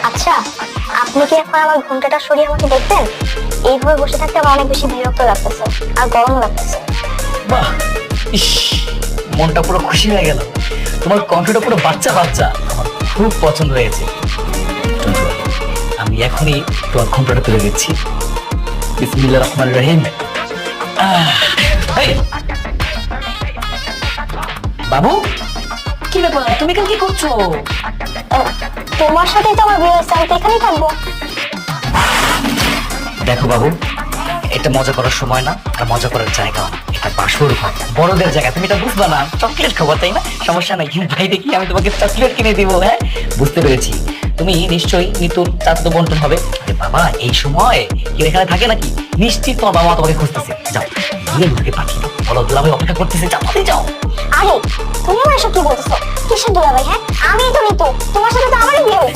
আচ্ছা, আপনি কি এখন আমার ঘুমটাটা সরিয়ে আমাকে দেখবেন? এইভাবে বসে থাকতে আমার অনেক বেশি বিরক্ত লাগতেছে আর গরম লাগতেছে। বাহ, ইস, মনটা পুরো খুশি হয়ে গেল। তোমার কণ্ঠটা পুরো বাচ্চা বাচ্চা, আমার খুব পছন্দ হয়েছে। আমি এখনই তোমার ঘুমটাটা তুলে দিচ্ছি। বিসমিল্লাহির রহমানির রহিম। এই, বাবু, কি ব্যাপার, তুমি এখানে কি করছো? তোমার সাথেই তো আমার বিয়ে হয়েছে, আমি তো এখানেই থাকবো। দেখো বাবু, এটা মজা করার সময় না, আর মজা করার জায়গা না। এটা বাসর ঘর, বড়দের জায়গা। তুমি এটা বুঝবা না, চকলেট খাবো তাই না? সমস্যা নাই, ভাই দেখি আমি তোমাকে চকলেট কিনে দিব। হ্যাঁ, বুঝতে পেরেছি। তুমি নিশ্চয়ই নিতুর চাচাতো বন্টন হবে। আরে বাবা, এই সময় কি এখানে থাকে নাকি? নিশ্চিত তোমার বাবা তোমাকে খুঁজতেছে। যাও, গিয়ে নিতুকে পাঠিয়ে দাও, বলো দুলাভাই অপেক্ষা করতেছে, যাও তাড়াতাড়ি যাও। আরে তুমি আমার এসব কি বলতেছো? কিসের দুলাভাই? হ্যাঁ, আমিই তো নিতু, তোমার সাথে তো আমারই বিয়ে হয়েছে।